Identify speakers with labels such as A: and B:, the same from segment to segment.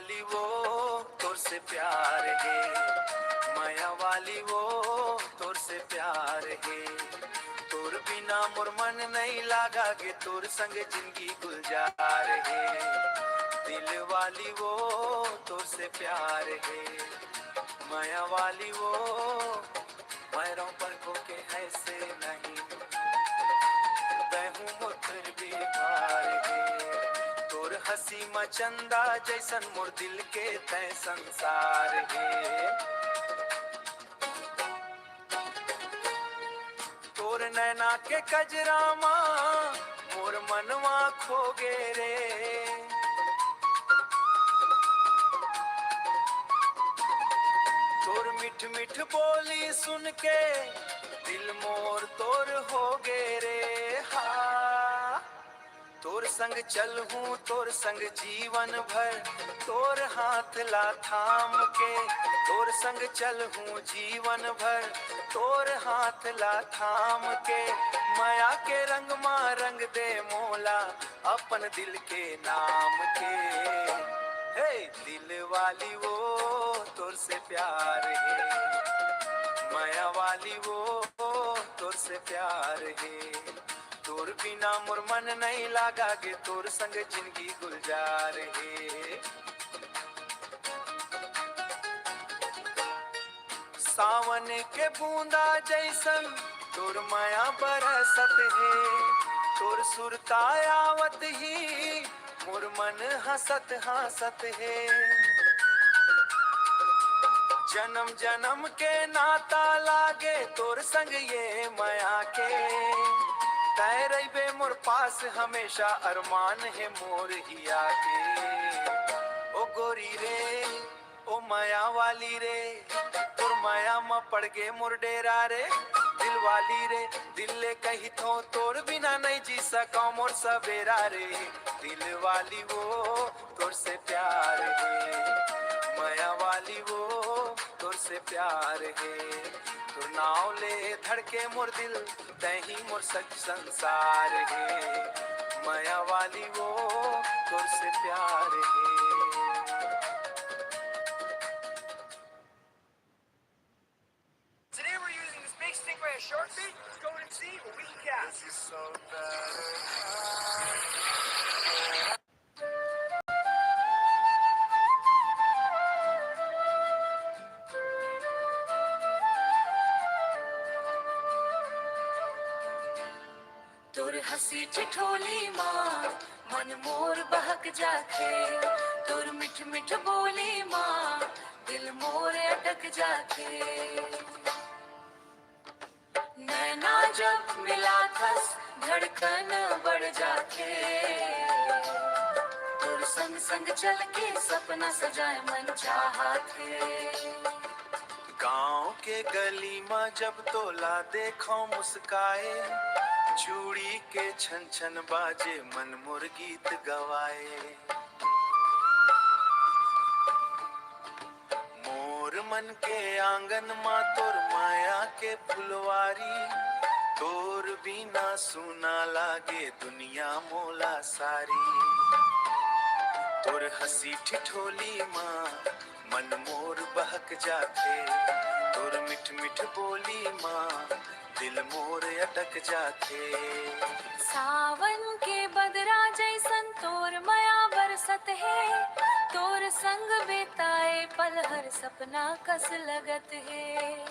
A: वाली वो तोर से प्यार है, माया वाली वो तोर से प्यार है। तोर बिना मोर मन नहीं लागा गे, तोर संग जिंदगी गुलजार है। दिल वाली वो तोर से प्यार है, माया वाली वो पैरों पर होके ऐसे नहीं बहू मोर फिर भी भार है। तोर हंसी मचंदा जैसन मोर दिल के तय संसार है। तोर नैना के कजरामा मोर मनवा खो गे रे। तोर मिठ मिठ बोली सुन के दिल मोर तोर हो गे रे। हा तोर संग चल हूँ तोर संग जीवन भर, तोर हाथ ला थाम के। तोर संग चल हूँ जीवन भर, तोर हाथ ला थाम के। माया के रंग माँ रंग दे मोला अपन दिल के नाम के। हे दिल वाली वो तोर से प्यार है, माया वाली वो तोर से प्यार है। तोर बिना मोर मन नहीं लागा गे, तोर संग जिंदगी गुलजार है। सावन के बूंदा जैसन तोर माया बरसत है। तोर सुरता आवत ही मोर मन हंसत हंसत है। जन्म जन्म के नाता लागे तोर संग ये माया के। तय रहिबे मोर पास हमेशा, अरमान है मोर हिया के। ओ गोरी रे ओ माया वाली रे, तोर माया में पड़ गे मोर डेरा रे। दिल वाली रे दिल ले कही थो, तोर बिना नहीं जी सका मोर सवेरा रे। दिल वाली वो तोर से प्यार है, माया वाली वो तोर से प्यार है। तो नाव ले धड़के मोर दिल तही मोर सच संसार है। माया वाली वो तोर से प्यार है।
B: Today we're using this big Stingray as shark bait. Let's go in and see what we can catch.
A: This is so bad.
C: तोर हंसी ठिठोली माँ मन मोर बहक जाके। तोर मिठ मिठ बोली माँ दिल मोर अटक जाके। नैना जब मिला थस धड़कन बढ़ जाके। तोर संग संग चल के सपना सजाए मन चाहा थे।
A: गाँव के गली में जब तोला देखो मुस्काए। चूड़ी के छन छन बाजे मन मोर गीत गवाए। मोर मन के आंगन माँ तोर माया के फुलवारी। तोर बिना सुना लागे दुनिया मोला सारी। तोर हंसी ठिठोली माँ मन मोर बहक जाते। तोर मिठ मिठ बोली माँ दिल मोर अटक जाते।
C: सावन के बदरा जैसन तोर माया बरसत है। तोर संग बेताए पल हर सपना कस लगत है।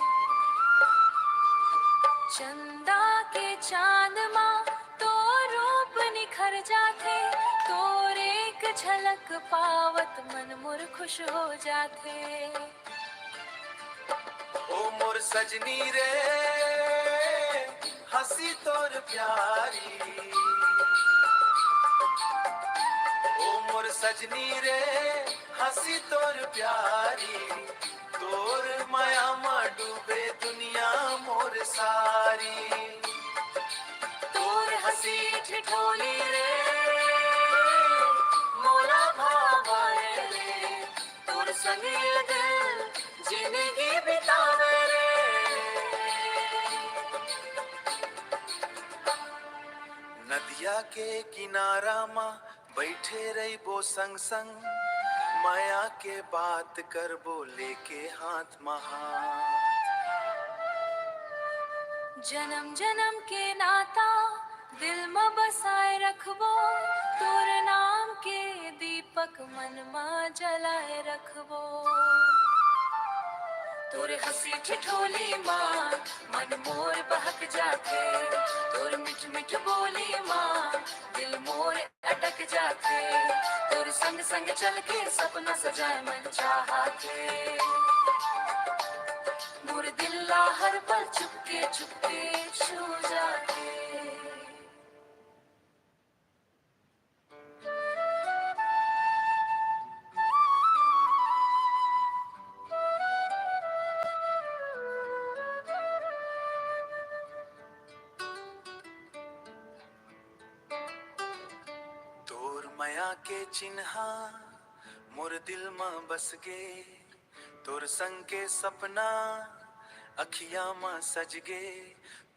C: चंदा के चांद माँ तो रूप निखर जाते। तोर एक झलक पावत मन मोर खुश हो जाते।
A: ओ मोर सजनी रे हंसी तोर प्यारी। ओ मोर सजनी रे हंसी तोर प्यारी। तोर माया मा डूबे दुनिया मोर सारी।
C: तोर हंसी ठिठोली रे मोला भावाए रे। तोर संग ये दिल जिंदगी बितावे रे।
A: नदिया के किनारा माँ बैठे रही बो संग संग। माया के बात कर बोले के हाथ महा।
C: जन्म जन्म के नाता दिल में बसाए रखबो, तोर नाम के दीपक मन में जलाए रखबो। तोर हंसी ठिठोली माँ मन मोर बहक जाते, तोर मिठ मिठ बोली माँ दिल मोर अटक जाते। तोर संग संग चल के सपना सजाए मन चाहते, मोर दिल्ला हर पल चुपके चुपके छू जाते।
A: तोर माया के चिन्हा मोर दिल में बस गे, तोर संग के सपना अखिया में सज गे।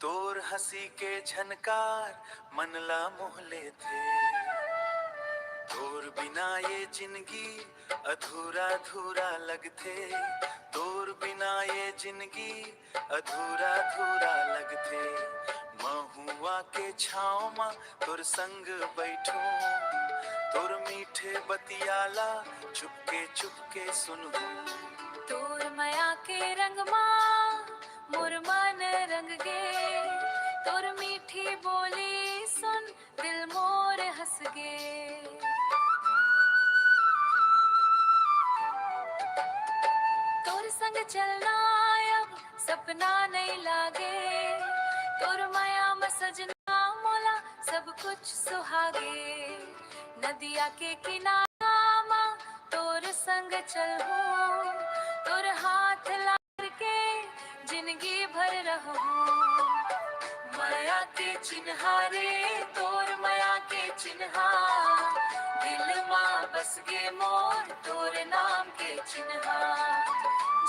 A: तोर हंसी के झनकार मनला मोहले थे, तोर बिना ये जिंदगी अधूरा अधूरा लगथे। तोर बिना ये जिंदगी अधूरा अधूरा लगथे। महुआ के छाँव में तोर संग बैठूं, तोर मीठे बतियाला चुपके चुपके सुनूं।
C: तोर माया के रंग माँ मोर मन रंग गे, तोर मीठी बोली सुन दिल मोर हंस गे। तोर संग चलना अब सपना नहीं लागे, तोर माया में सजना मोला सब कुछ सुहागे। नदिया के किनारा माँ तोर संग चलूं, तोर हाथ लाग के जिंदगी भर रहूं। माया के चिन्हारे तोर माया के चिन्हा, दिल माँ बस गे मोर तोर नाम के चिन्हा।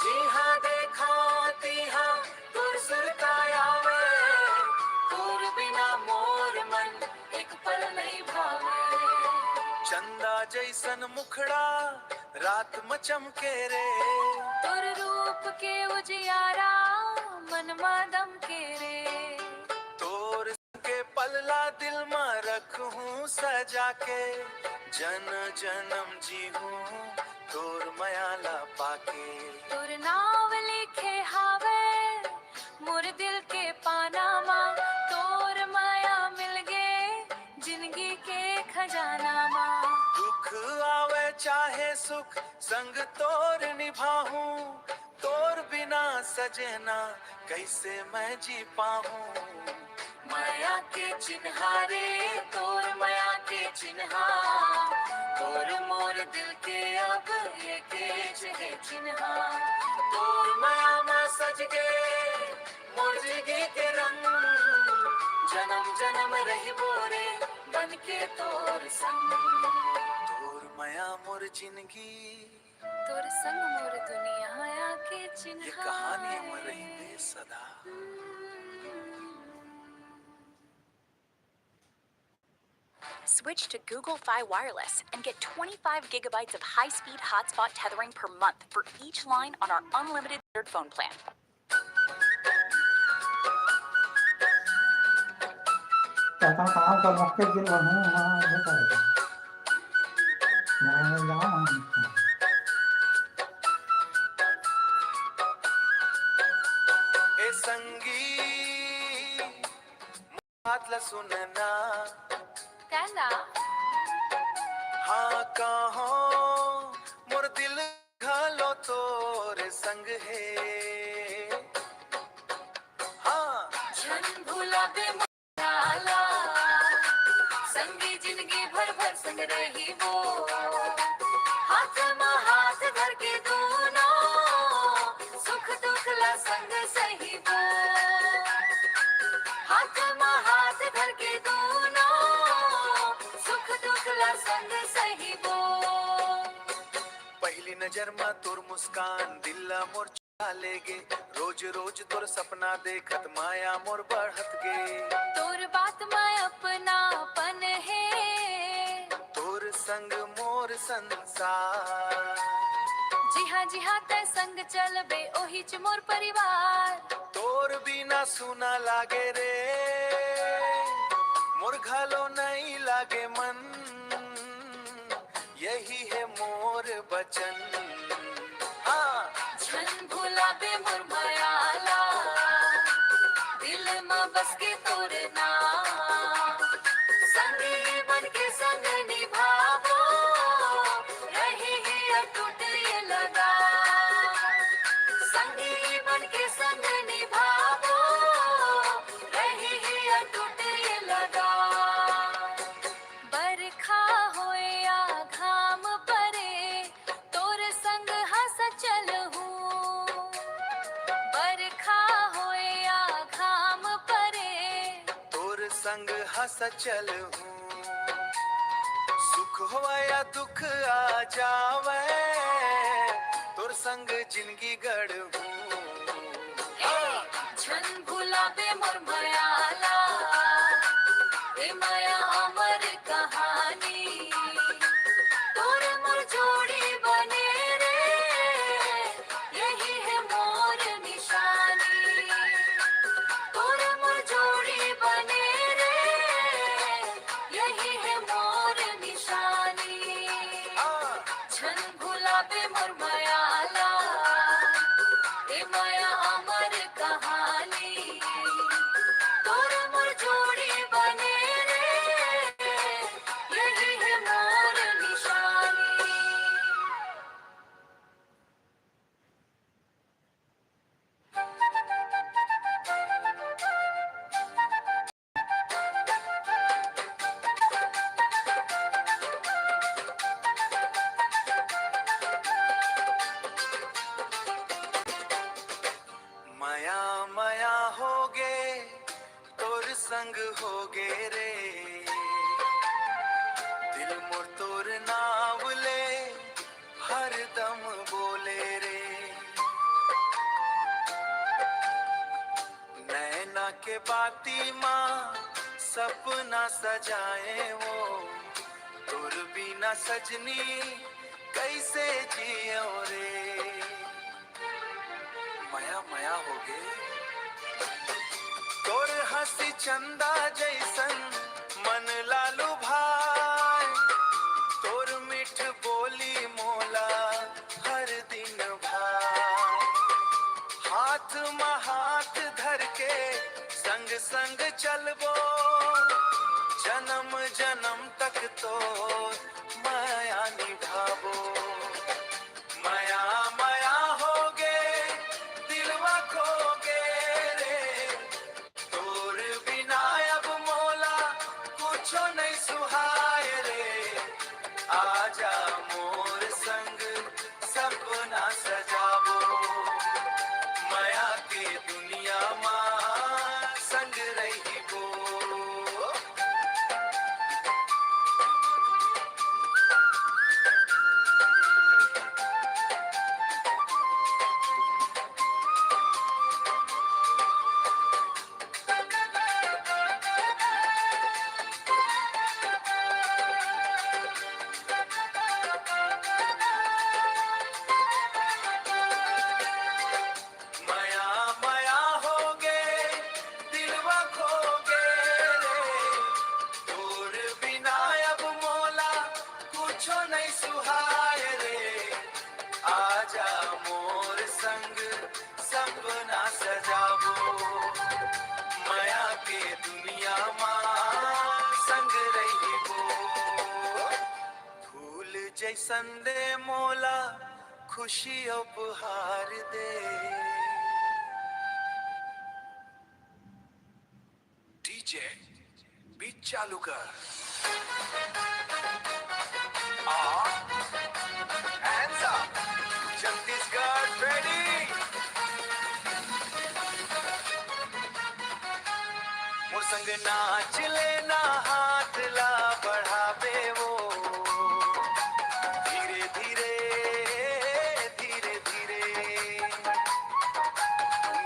A: जी हाँ देखा तिहा तोर सुरता आवे,
C: तोर बिना मोर मन एक पल नहीं भावे।
A: चंदा जैसन मुखड़ा रात में चमके रे,
C: तोर रूप के उजियारा मन में दम के रे।
A: तोर के पलला दिल में रखूं सजा के, जन जन्म जी हूँ तोर मयाला पाके।
C: तोर नाव लिखे हावे मोर दिल के पाना माँ, तोर माया मिल गे जिंदगी के खजाना माँ।
A: दुख आवे चाहे सुख संग तोर निभाऊं, तोर बिना सजना कैसे मैं जी पाऊं।
C: माया के चिन्हारे तोर माया के चिन्हा, तोर मोर दिल के अब एक है चिन्हा।
A: तोर माया में सज गे मोर जिंदगी के रंग,
C: जन्म जन्म रही बोरे बन के तोर संग।
A: तोर माया मोर जिंदगी,
C: तोर संग मोर दुनिया के चिन्हा।
A: ये कहानी में रही सदा।
D: Switch to Google Fi Wireless and get 25 gigabytes of high-speed hotspot tethering per month for each line on our unlimited phone plan.
E: Tao còn một cái gì mà không phải đó.
A: ए संगी हाथ ला सुनना,
C: कहना
A: हाँ कहो मोर दिल घालो तोरे संग है। हाँ
C: झन भूला बे माला, संगी जिंदगी भर भर संग रही वो। हाथ में हाथ धर के दोनों, सुख दुख ला संग सही वो। हाथ में हाथ धर के दोनों, सुख दुख ला संग सही वो।
A: पहली नजर में तोर मुस्कान दिल्ला मोर चुरा ले गे, रोज रोज तोर सपना देखत माया मोर बढ़त गे।
C: तोर बात में अपनापन है,
A: तोर संग मोर मोर संसार।
C: जी हाँ तै संग चलबे ओही च मोर परिवार।
A: तोर बिना सुना लागे रे मोर घलो नहीं लागे मन, यही है मोर बचन। हाँ
C: छन भुलाबे मोर मायाला, दिल में बस के तोर नाम। संगी बन के संग निभावो, रहे ही अटूट ये लगा। संगी बन के संग निभावो, रहे ही अटूट ये लगा। बरखा होए या घाम परे, तोर संग हंस चलहूं। बरखा होए या घाम परे,
A: तोर संग हंस चल हूँ। सुख हो या दुख आ जावे, तोर संग जिंदगी गढ़ हूँ।
C: छन भुलाबे मोर मायाला, ए माया अमर कहानी। तोर मोर जोड़ी बने रे, यही है मोर निशानी। तोर मोर जोड़ी बने रे, यही है मोर निशानी। छन भुलाबे मोर मायाला, ए माया अमर कहानी। तोर मोर जोड़ी बने रे, यही है मोर निशानी।
A: माया माया होगे तोर संग होगे रे, दिल मोर तोर नाम ले हर दम बोले रे। नैना के बाती माँ सपना सजाए वो, तोर बिना सजनी कैसे जियो रे। माया माया हो गए तोर हंसी चंदा जैसन मन लालू भाई। तोर मिठ बोली मोला हर दिन भाई। हाथ में हाथ धर के संग संग चलबो, जन्म जन्म तक तो माया निभाबो। माया माया होगे दिलवा खोगे रे, तोर बिना अब मोला कुछो नहीं सुहाए रे। आजा मोर संग सपना सजाबो, माया के दुनिया माँ संग रहिबो। माया माया होगे दिलवा खोगे रे, तोर बिना अब मोला कुछो नहीं सुहाए रे। आजा मोर संग सपना सजाबो, माया के दुनिया माँ संग रहिबो। फूल जैसन दे मोला खुशी उपहार दे। डीजे बीट चालू कर। Hands up, Chhattisgarh ready। मोर संग नाच लेना हाथ ला बढ़ावे वो, धीरे धीरे धीरे धीरे।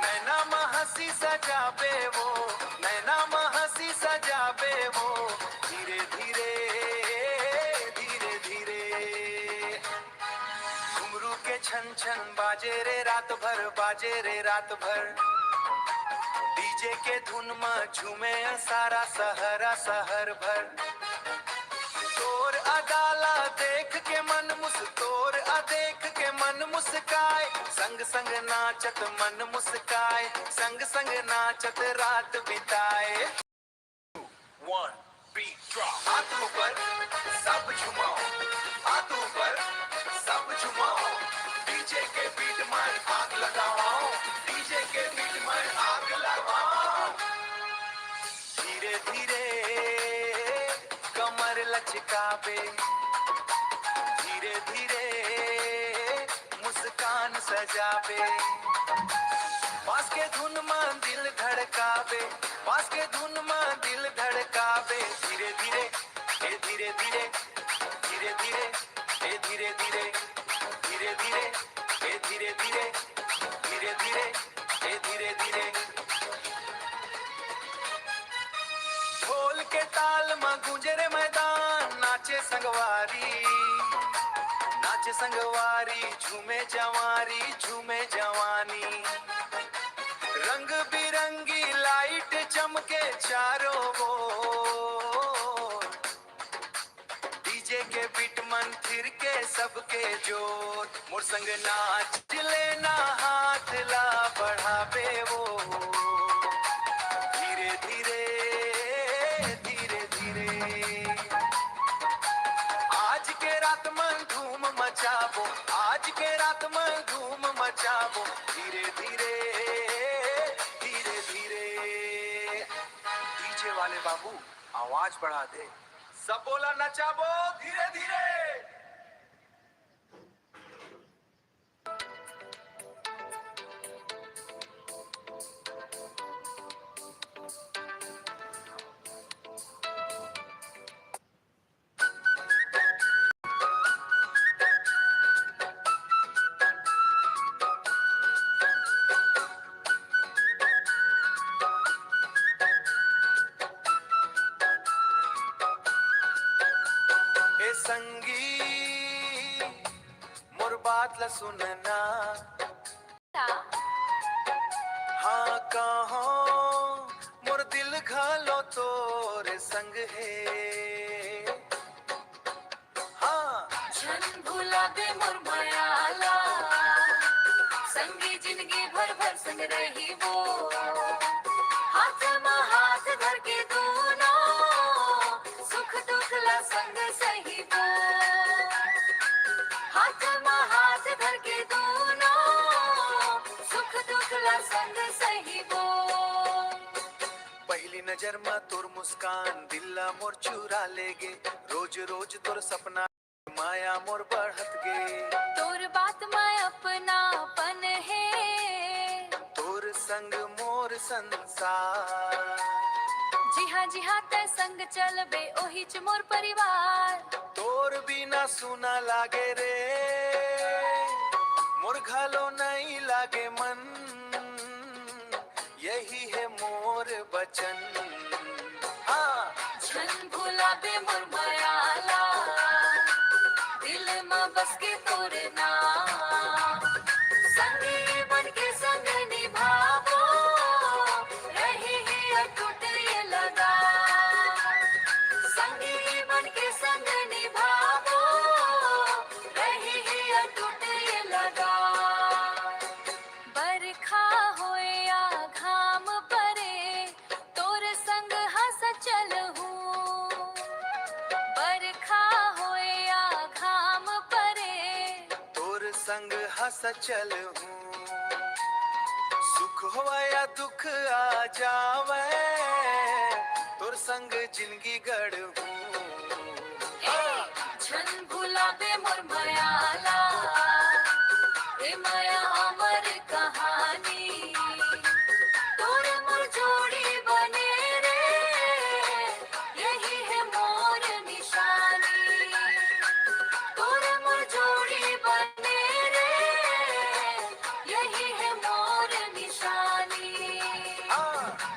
A: नैना में हंसी सजावे वो, नैना में हंसी सजावे वो, धीरे धीरे धीरे धीरे। छन छन बाजे रे रात भर, बाजे रे रात भर। डीजे के धुन में झूमे सारा सहरा सहर भर। तोर अदाला देख के मन तोर देख के मन मुस्काए, संग संग नाचत मन मुस्काए, संग संग नाचत रात बिताए। 1 beat drop। हाथ ऊपर सब झुमाओ, हाथ ऊपर सब झुमाओ। डीजे के बीट में आग लगाओ, डीजे के बीट में आग लगाओ। धीरे धीरे कमर लचकावे, धीरे धीरे मुस्कान सजावे। बांस के धुन में दिल धड़कावे, बांस के धुन में दिल धड़कावे। धीरे धीरे ए धीरे धीरे, धीरे धीरे ए धीरे धीरे, धीरे धीरे ए धीरे धीरे, धीरे धीरे ए धीरे धीरे। ढोल के ताल में गूंजे रे मैदान, नाचे संगवारी, नाचे संगवारी। झूमे जवारी, झूमे जवानी। रंग बिरंगी लाइट चमके चारों ओर। डीजे के बीट मन फिर के सबके जोर। मोर संग नाच लेना, हाथ ला बढ़ावे वो। धीरे धीरे धीरे धीरे आज के रात में धूम मचाबो, आज के रात में धूम मचाबो। धीरे धीरे धीरे धीरे। डीजे वाले बाबू आवाज बढ़ा दे, सब बोला नचाबो धीरे धीरे। संगी मोर बात ला सुनना, हाँ कहो मोर दिल घालो तोरे संग है। हाँ
C: छन भुला दे मोर मायाला, संगी जिंदगी भर भर संग रही वो। हाथ में हाथ धर के दोनों, सुख दुख ला संग सही वो। हाथ में हाथ धर के दोनों, सुख दुख ला संग सही वो।
A: पहली नजर में तोर मुस्कान दिल्ला मोर चुरा लेगे। रोज रोज तोर सपना माया मोर बढ़त गे।
C: तोर बात में अपनापन है,
A: तोर संग मोर संसार।
C: जी हाँ ते संग चलबे ओही च मोर परिवार।
A: तोर बिना सुना लागे रे, मोर घालो नहीं लागे मन। यही है मोर बचन। हाँ
C: छन भुला दे मोर मायाला, दिल में बस के तोर नाम। संगी बन के संग निभावो, रही ही अटूट ये लगा। संगी बन के संग निभावो, रही ही अटूट ये लगा। बरखा हो या घाम परे, तोर संग हंस चलहूं। बरखा हो या घाम परे,
A: तोर संग हंस चल हूँ। सुख हो या दुख आ जावे, तोर संग जिंदगी गढ़ हूँ।
C: छन भुला दे मोर मायाला, ए माया अमर कहानी। तोर मोर जोड़ी बने रे, यही है मोर निशानी। तोर मोर जोड़ी बने रे, यही है मोर निशानी।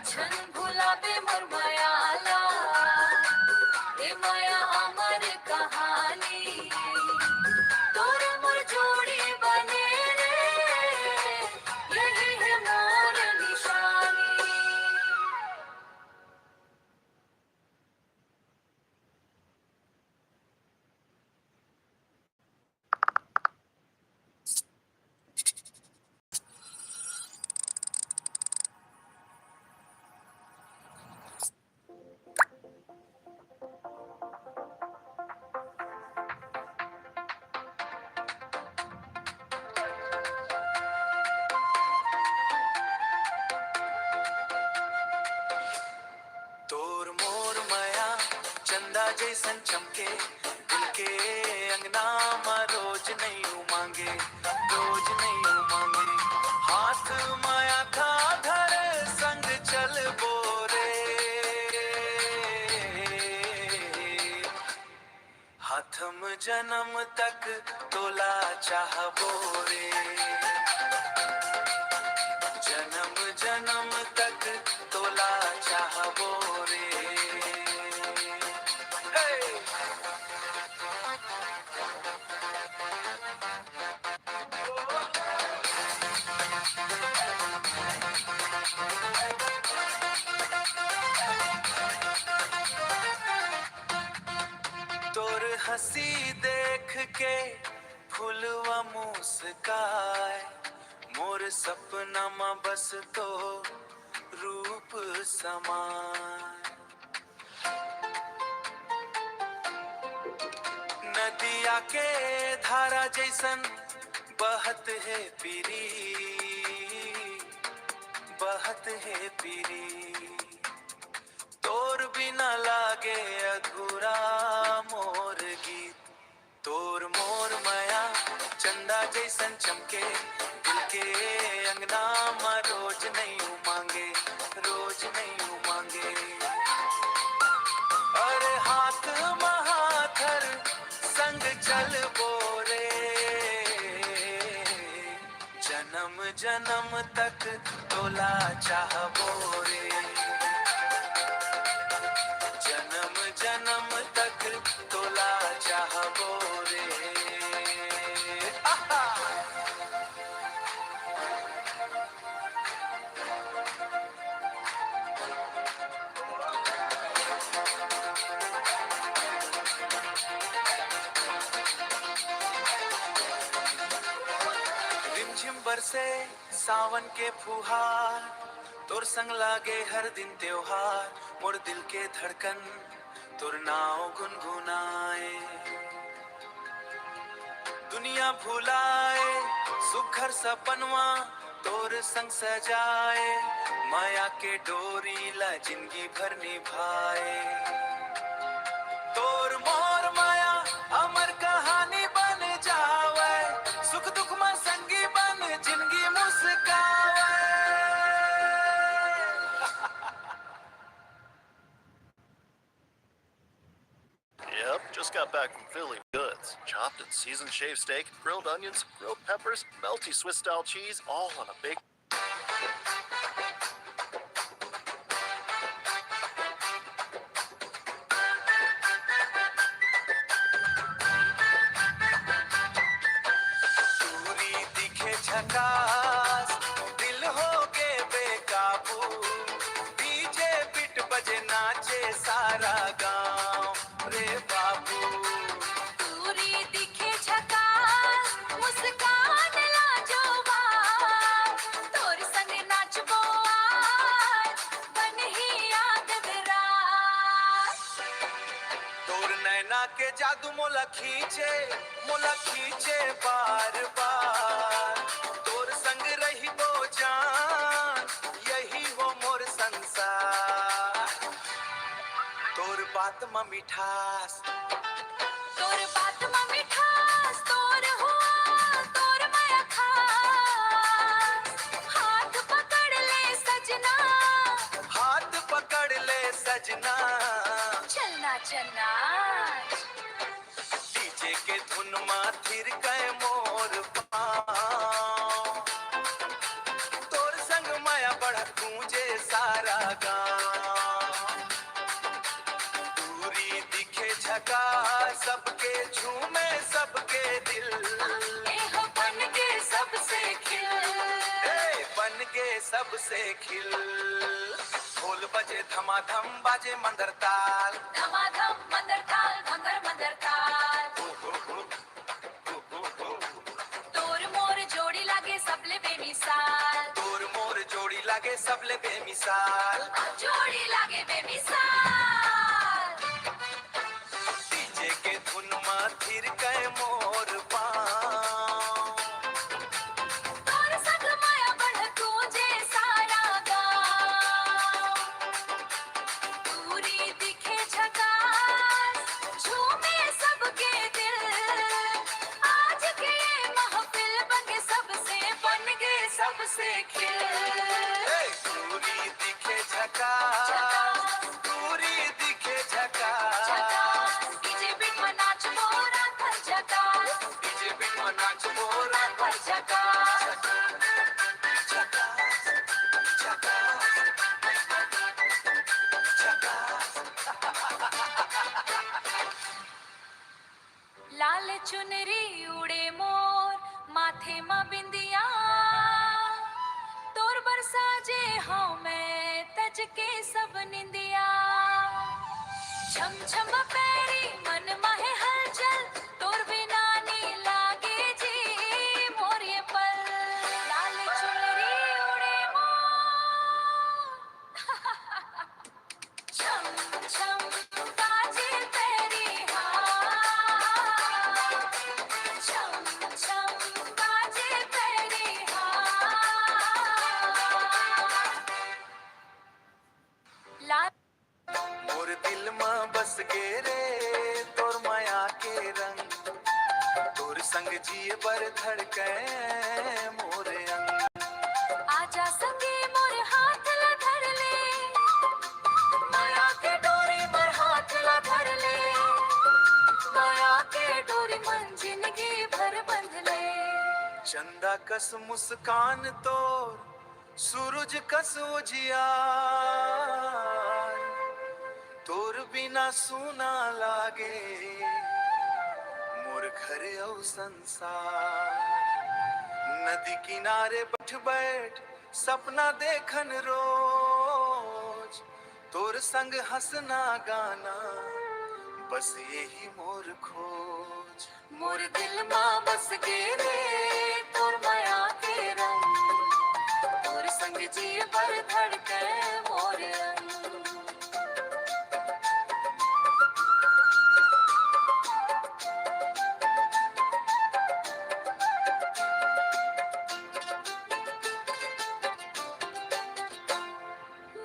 C: छन भुला दे मोर मायाला, ए माया अमर कहानी। तोर
A: जैसन चमके दिल के अंगना में रोज नहीं उमांगे, रोज नहीं उमांगे। हाथ माया था धर संग चल बोरे, हाथम जन्म तक तोला चाहबो रे, जन्म जन्म तक तोला चाहबो रे। Hey! तोर हंसी देख के फुलवा मुस्काए, मोर सपना में बस तो रूप समाए। नदिया के धारा जैसन बहत है पीरी, बहत है पीरी। तोर बिना लागे अधूरा मोर गीत, तोर मोर माया चंदा जैसन चमके दिल के अंगना में रोज नहीं उमांगे, रोज नहीं उमांगे। अरे हाथ महाथर संग चल बोरे, जन्म जन्म तक तोला चाहबो रे, जन्म जन्म तक तोला चाहबो रे। आहा! रिमझिम बरसे सावन के फुहार, तोर संग लागे हर दिन त्योहार। मोर दिल के धड़कन तोर नाव गुनगुनाए, दुनिया भुलाए सुघर सपनवा तोर संग सजाए। माया के डोरी ला जिंदगी भर निभाए, तोर मोर माया अमर कहानी बन जावे। सुख दुख में संगी बन जिंदगी मुस्कावे।
F: Yep, just got back from Philly Goods. Chopped and seasoned shaved steak, grilled onions, grilled peppers, melty Swiss style cheese, all on a big.
A: दूरी दिखे झकास, दिल हो के बेकाबू। डीजे बिट बजे नाचे सारा गांव रे बाबू।
C: दूरी दिखे झकास, मुस्कान लाजवाब। तोर संग नाचबो आज, बन ही यादगार।
A: तोर नैना के जादू मोला खींचे बार बार। तोर संग रही वो जान, यही हो मोर संसार। तोर बात में मिठास,
C: तोर बात में मिठास, तोर हुआ तोर माया खास। हाथ पकड़ ले सजना,
A: हाथ पकड़ ले सजना।
C: चलना चलना।
A: डीजे के धुन में थिर गए मोर पाँव। तोर संग माया बढ़त गूंजे सारा गाँव। दूरी दिखे झका सबके झूमे सबके दिल।
C: एहो बन के सबसे खिल,
A: बन के सबसे खिल। ढोल बजे धमाधम बाजे मंदर ताल,
C: धमाधम मंदर ताल, भंगर मंदर ताल। तोर मोर जोड़ी लागे सबले बेमिसाल,
A: तोर मोर जोड़ी लागे सबले बेमिसाल।
C: जोड़ी लागे बेमिसाल।
A: डीजे के धुन में थिर गए मोर पाँव।
C: तोर संग माया बढ़ गूंजे सारा गाँव। दूरी दिखे झकास, चुनरी उड़े मोर माथे मा बिंदिया तोर बरसा जे हाँ मैं तज के सब निंदिया छम छम पैरी मन माहे हलचल तोर बिना नी लागे जी मोर ये पल लाल चुनरी उड़े मोर छम छम बाजे पैरी हाँ छम छम बाजे पैरी हाँ लाल
A: मोर दिल में बस गे रे तोर माया के रंग तोर संग जिए पर धड़के मोर अंग
C: आजा संगे मोर हाथ ला धर ले माया के डोरी पर हाथ ला धर ले माया के डोरी मन जिंदगी भर बंध ले
A: चंदा कस मुस्कान तोर सूरज कस उजियार तोर बिना सूना लागे मोर घर औ संसार नदी किनारे बैठ बैठ सपना देखन रोज तोर संग हंसना गाना बस यही मोर खोज
C: मोर दिल मां बस गे रे तोर माया के रंग तोर संग जी पर धड़के मोर अंग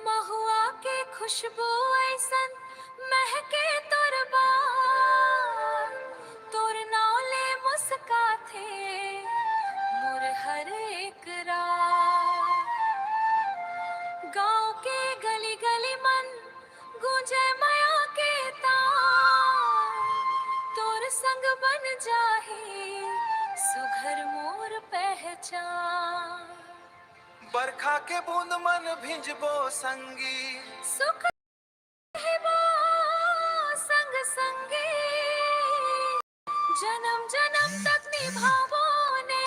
C: महुआ के खुशबू ऐसन महके तोर बार तोर नाले मुस्का थे मोर हर एक रात गांव के गली गली मन गूंजे माया के तार तोर संग बन जाहे सुघर मोर पहचान
A: बरखा के बूंद मन भिंजबो संगी
C: सुख हेबो संग संगे जन्म जन्म तक निभावो ने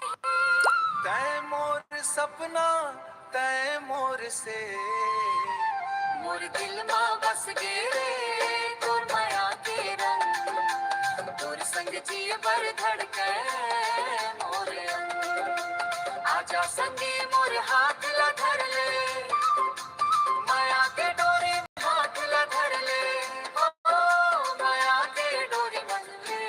A: तै मोर सपना तै मोर से
C: मोर दिल मां बस गे रे तोर माया के रंग तोर संग जी पर धड़के मोर अंग आजा संगे मोर हाथ ला धर ले माया के डोरी हाथ ला धर ले ओ माया के डोरी बन ले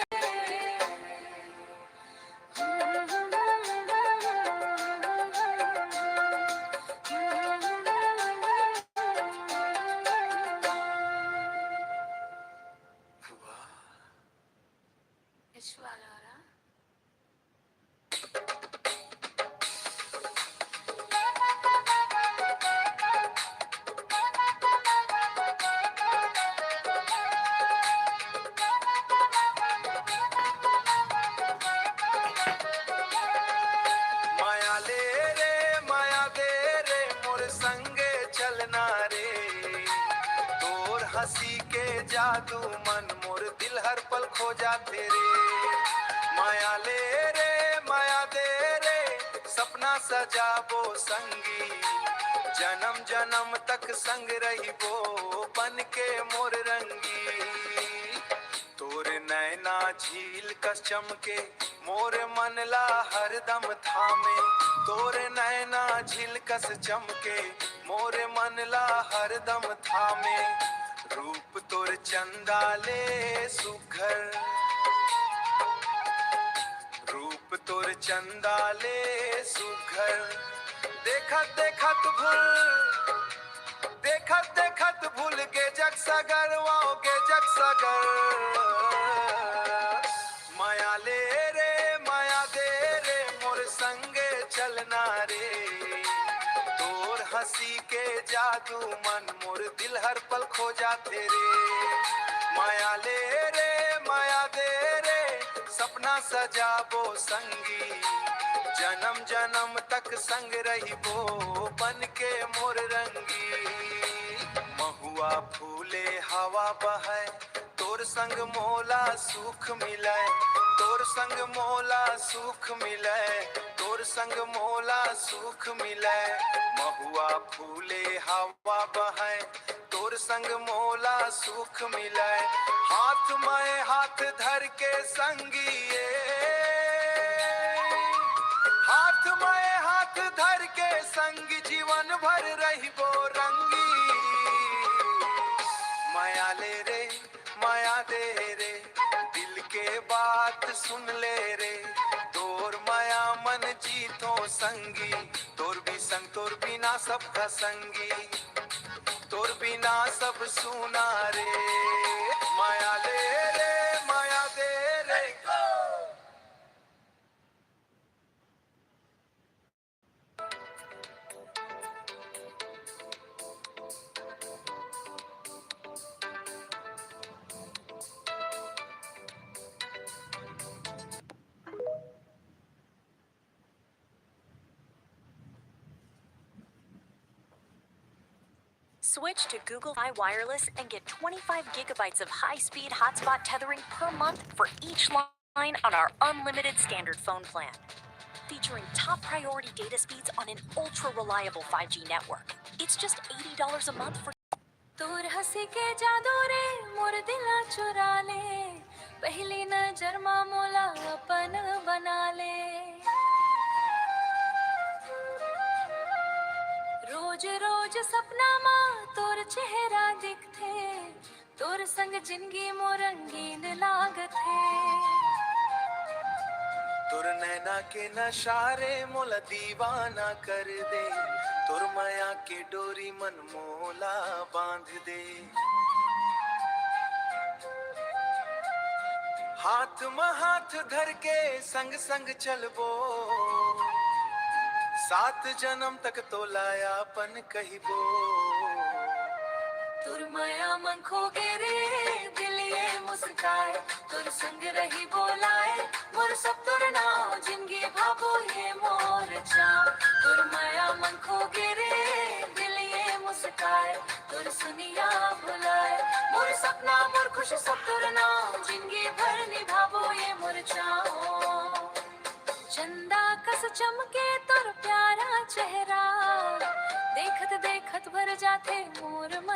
C: Ishwara
A: माया ले रे माया दे रे मोर संगे चलना रे तोर हंसी के जादू मन मोर दिल हर पल खो जाते रे माया ले रे माया दे रे सपना सजाबो संगी जन्म जन्म तक संग रहिबो बन के मोर रंगी तोर नैना झील कस चमके मोर मन ला हरदम थामे तोर नैना झील कस चमके मोर मन ला हरदम थामे रूप तोर चंदा ले सुघर रूप तोर चंदा ले सुघर देखत देखत भूल के जग सगर वाओ के जग सगर माया ले रे माया दे रे मोर संगे चलना रे तोर हंसी के जादू मन मोर दिल हर पल खो जाते रे माया ले रे माया दे रे सपना सजाबो संगी जन्म जन्म तक संग रहिबो बन के मोर रंगी महुआ फूले हवा बहे तोर तोर संग मोला सुख मिले, तोर संग मोला सुख मिले, तोर संग मोला सुख मिले। महुआ फूले हवा बहे, तोर संग मोला सुख मिले। हाथ में हाथ धर के संगिए, हाथ में हाथ धर के संग जीवन भर रहिबो रंगी। माया ले रे माया दे रे, दिल के बात सुन ले रे। तोर माया मन जीतो संगी, तोर भी संग तोर बिना सब का संगी, तोर बिना सब सुना रे। माया ले रे माया दे रे।
D: Switch to Google Fi Wireless and get 25 gigabytes of high-speed hotspot tethering per month for each line on our unlimited standard phone plan. Featuring top priority data speeds on an ultra-reliable 5G network. It's just $80 a month for...
C: तोर हंसी के जादू रे मोर दिला चुरा ले, पहली नजर मा मोला अपन बना ले। रोज रोज सपना मा तोर चेहरा दिखथे, तोर संग जिंदगी मोर रंगीन लागथे।
A: तोर नैना के नशारे मोला दीवाना कर दे, तोर माया के डोरी मन मोला बांध दे। हाथ में हाथ धर के संग संग चलबो, सात जन्म तक तो लायापन कहिबो।
C: तोर माया मन खो गे रे, दिल ये मुस्काए, तोर संग रही बोलाए, मोर सब तोर नाम जिंदगी भाबो ये मोर चाव। तोर माया मन खो गे रे, दिल ये मुस्काए, तोर सुनिया बुलाए, मोर सपना मोर खुश सब तोर नाम जिंदगी भर निभाबो ये मोर चाव। चंदा कस चमके तोर प्यारा चेहरा, देखत देखत भर जाते मोर मन।